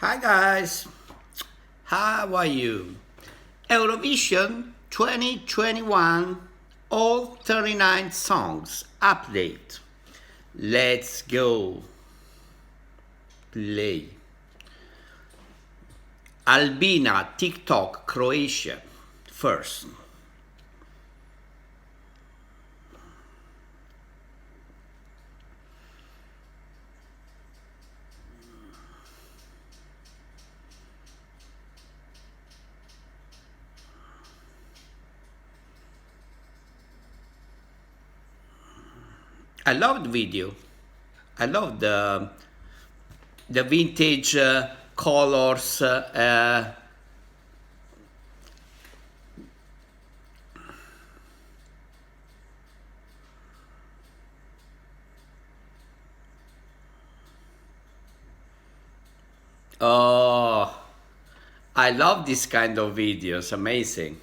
Hi guys, how are you? Eurovision 2021, all 39 songs update. Let's go. Play. Albina, TikTok, Croatia. First. I love the video. I love the vintage colors. Oh, I love this kind of videos. Amazing.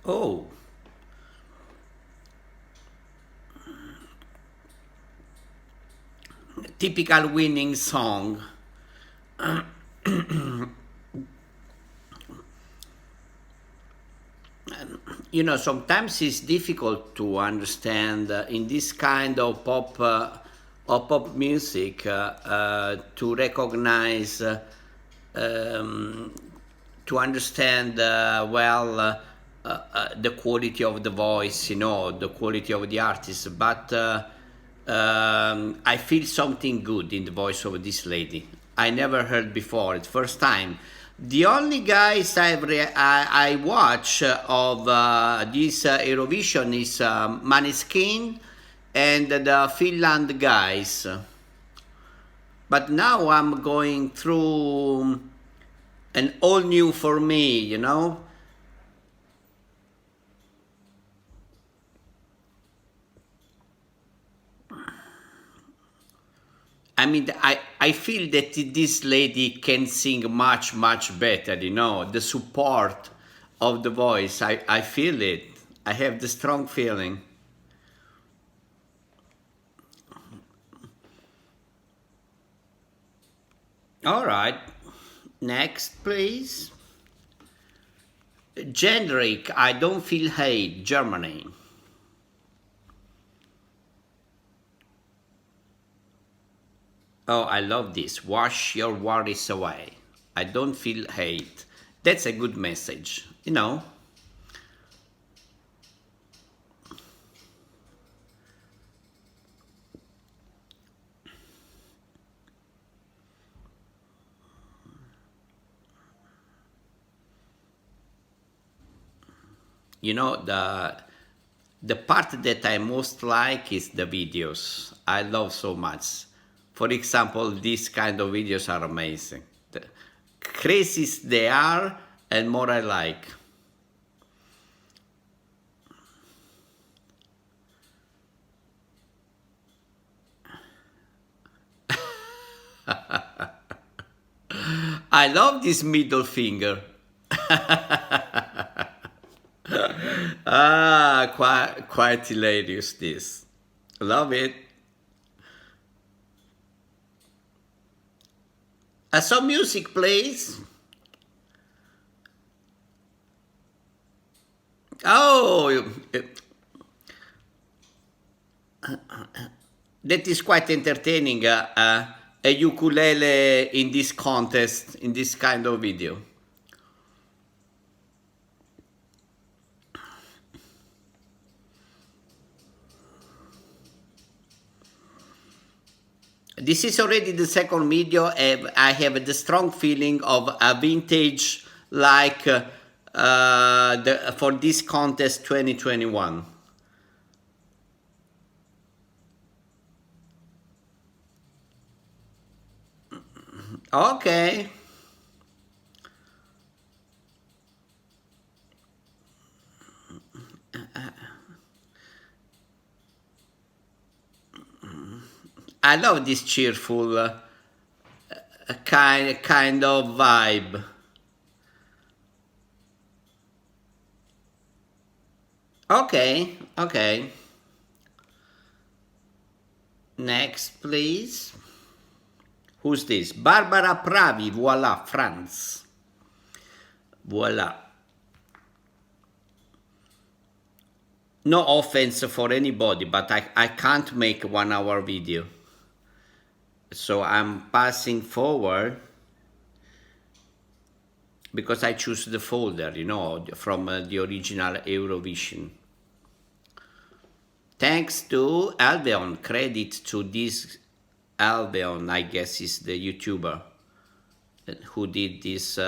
Oh, typical winning song. You know, sometimes it's difficult to understand in this kind of pop music to recognize, to understand the quality of the voice, you know, the quality of the artist. But I feel something good in the voice of this lady. I never heard before. It's first time. The only guys I watch of this Eurovision is Maneskin and the Finland guys. But now I'm going through an all new for me, you know. I mean, I feel that this lady can sing much better, you know, the support of the voice. I feel it. I have the strong feeling. All right. Next, please. Jendrik, I don't feel hate, Germany. Oh, I love this. Wash your worries away. I don't feel hate. That's a good message, you know. You know, the part that I most like is the videos. I love so much. For example, these kind of videos are amazing. The crazy they are, and more I like. I love this middle finger. Quite hilarious this. Love it. Some music, please. Oh, that is quite entertaining. A ukulele in this contest, in this kind of video. This is already the second video. I have the strong feeling of a vintage like for this contest 2021. Okay. I love this cheerful kind of vibe. Okay, okay. Next, please. Who's this? Barbara Pravi, voila, France. Voila. No offense for anybody, but I can't make 1 hour video. So I'm passing forward because I choose the folder, you know, from the original Eurovision. Thanks to Albion, credit to this Albion, I guess is the YouTuber who did this.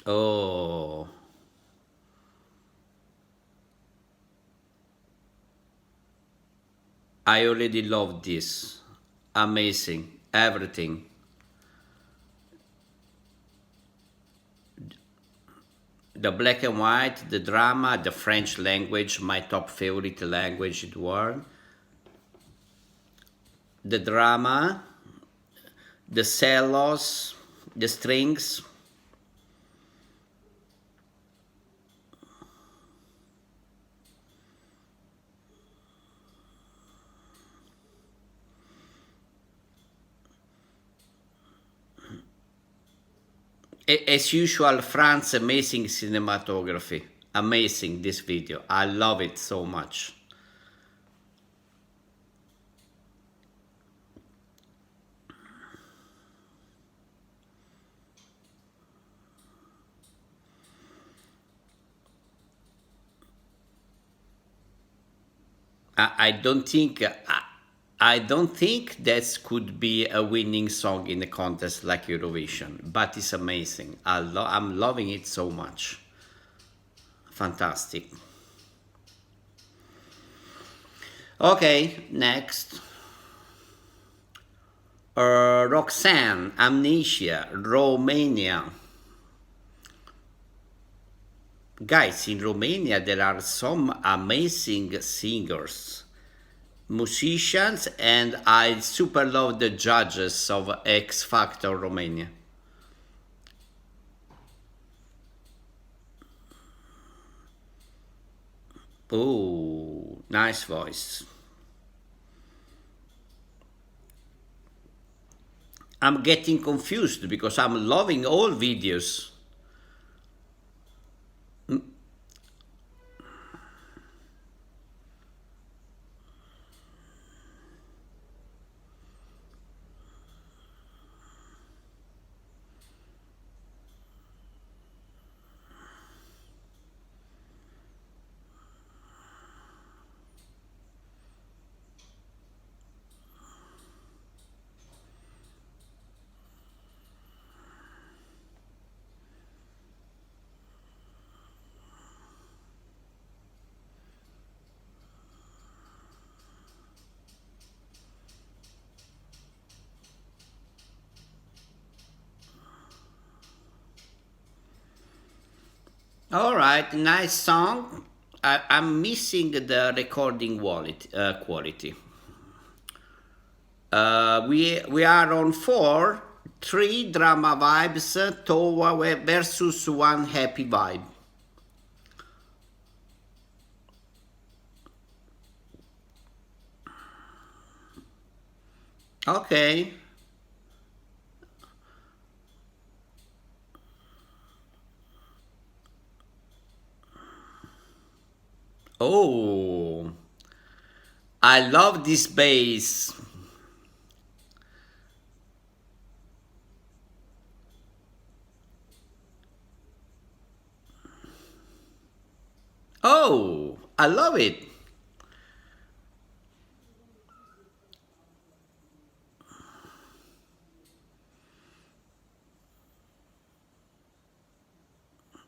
Oh. I already love this. Amazing. Everything. The black and white, the drama, the French language, my top favorite language in the world. The drama, the cellos, the strings. As usual, France, amazing cinematography. Amazing, this video. I love it so much. I don't think that could be a winning song in a contest like Eurovision, but it's amazing. I'm loving it so much. Fantastic. Okay, next. Roxen, Amnesia, Romania. Guys, in Romania there are some amazing singers, musicians, and I super love the judges of X Factor Romania. Oh, nice voice. I'm getting confused because I'm loving all videos. All right, nice song. I'm missing the recording quality. We are on 4, 3 drama vibes versus 1 happy vibe. Okay. Oh, I love this bass. Oh, I love it.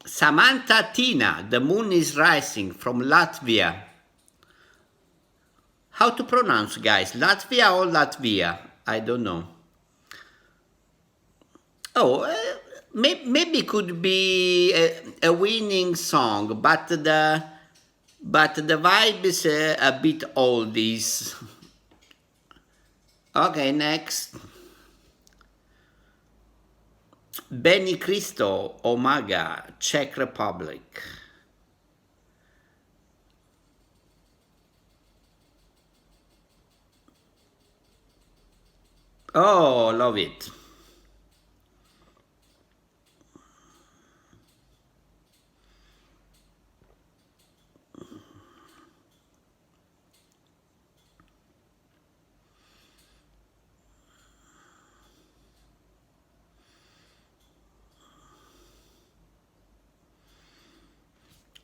Samanta Tina, The Moon is Rising from Latvia. How to pronounce, guys? Latvia or Latvia? I don't know. Oh, Maybe could be a winning song, but the vibe is a bit oldies. Okay, next. Benny Cristo, Omaga, Czech Republic. Oh, love it.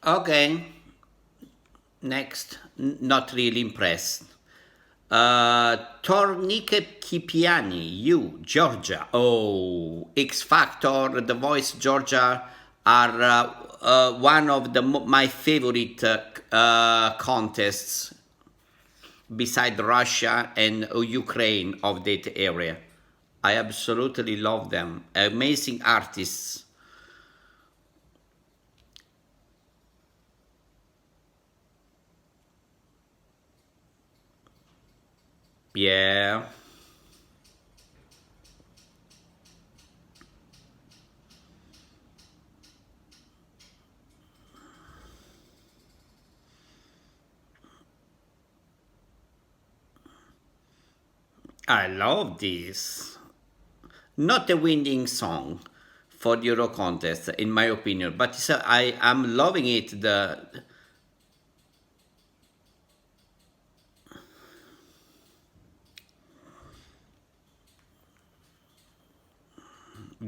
Okay, next. Not really impressed. Tornike Kipiani, you, Georgia. Oh, X Factor, The Voice, Georgia are one of my favorite contests beside Russia and Ukraine of that area. I absolutely love them. Amazing artists. Yeah. I love this. Not a winning song for the EuroContest, in my opinion, but I am loving it. The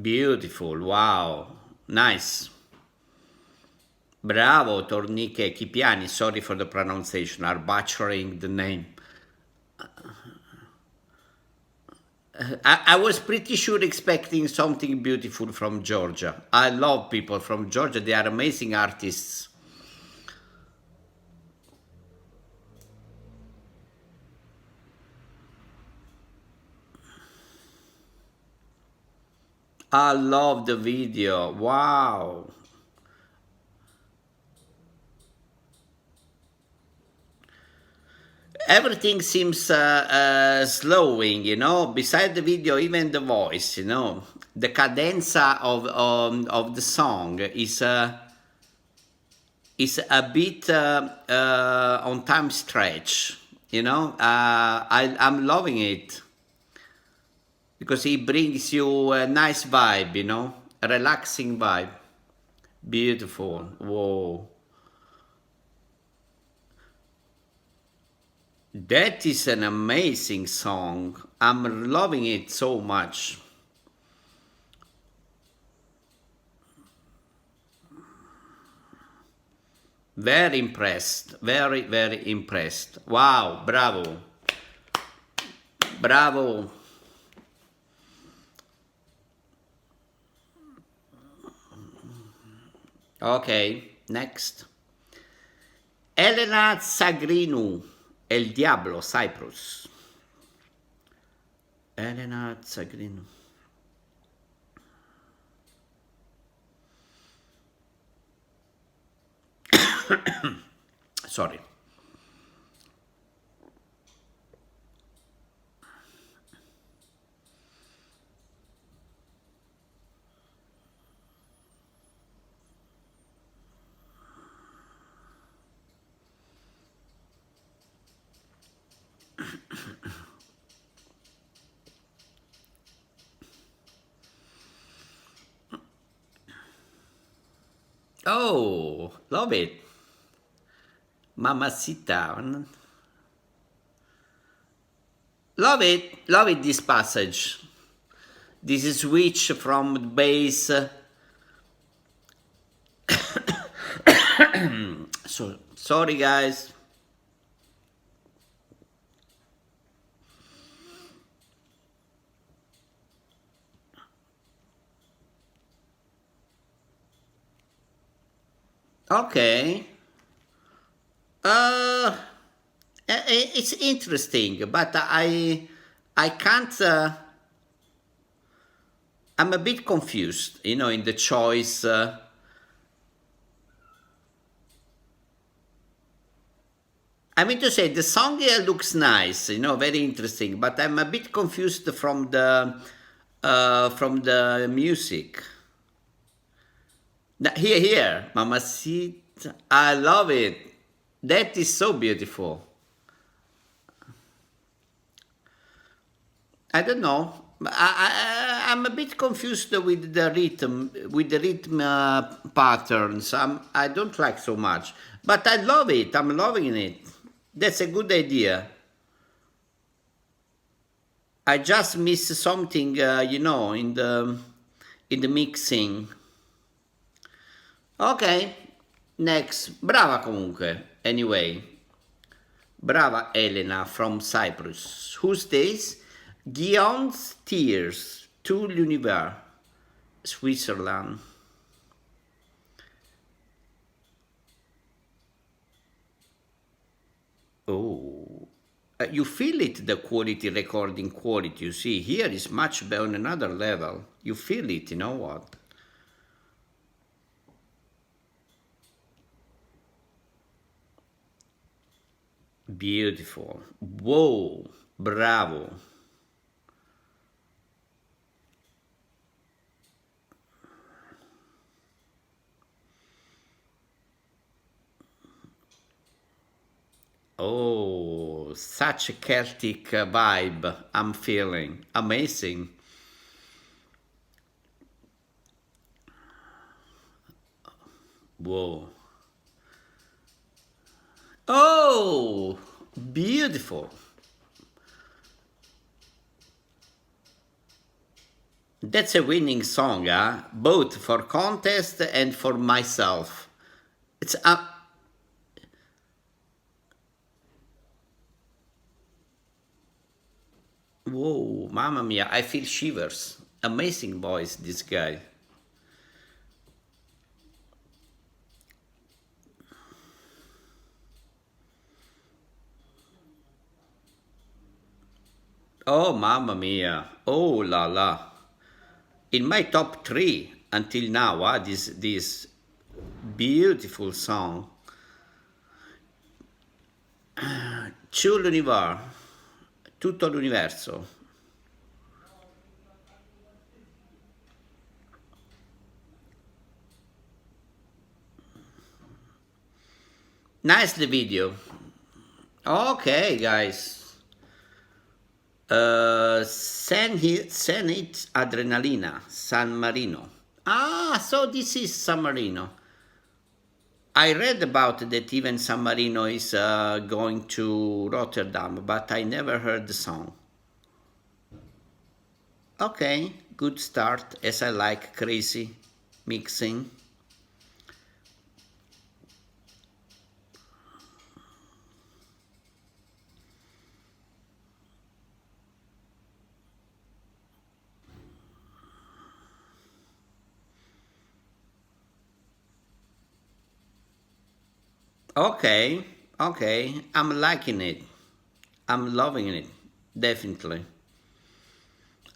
beautiful, wow, nice. Bravo, Tornike Kipiani. Sorry for the pronunciation. Are butchering the name. I was pretty sure expecting something beautiful from Georgia. I love people from Georgia. They are amazing artists. I love the video. Wow. Everything seems slowing, beside the video, even the voice, the cadenza of the song is a bit on time stretch, I'm loving it because it brings you a nice vibe, a relaxing vibe. Beautiful. Whoa. That is an amazing song. I'm loving it so much. Very impressed. Very, very impressed. Wow, bravo. Bravo. Okay, next. Elena Tsagrinu, El Diablo, Cyprus. Elena Tsagrinu. Sorry. Oh, love it. Mamacita. Love it, this passage. This is switch from bass. So, sorry guys. Okay. Uh, it's interesting, but I can't I'm a bit confused, you know, in the choice. I mean to say, the song here looks nice, you know, very interesting, but I'm a bit confused from the music. Here, Mamacita, I love it. That is so beautiful. I don't know. I'm a bit confused with the rhythm patterns. I don't like so much, but I love it. I'm loving it. That's a good idea. I just miss something, you know, in the mixing. Ok, next. Brava comunque. Anyway, brava Elena from Cyprus. Who stays? Gjon's Tears to l'Univers, Switzerland. Oh, you feel it, the quality, recording quality. You see, here is much better on another level. You feel it, you know what? Beautiful. Whoa, bravo. Oh, such a Celtic vibe I'm feeling. Amazing. Whoa. Oh, beautiful. That's a winning song, huh? Both for contest and for myself. It's whoa, mamma mia! I feel shivers. Amazing voice, this guy. Oh, mamma mia! Oh la la! In my top three until now, this beautiful song. To l'univers, tutto l'universo. Nice the video. Okay, guys. Senhit Adrenalina, San Marino. Ah, so this is San Marino. I read about that even San Marino is going to Rotterdam, but I never heard the song. Okay, good start, as I like crazy mixing. Okay, okay, I'm liking it. I'm loving it, definitely.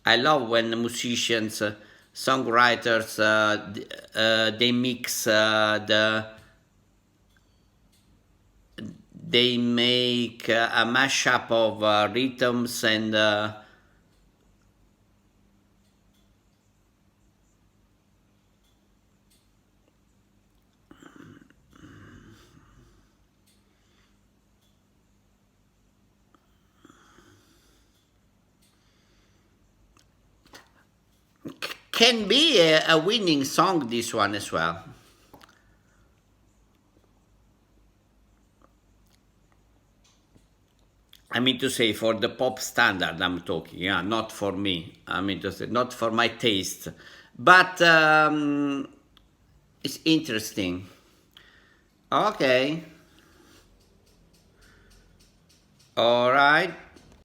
I love when musicians, songwriters, they mix they make a mashup of rhythms and can be a winning song, this one as well. I mean to say, for the pop standard I'm talking, yeah, not for me. I mean to say, not for my taste. But it's interesting. Okay. All right.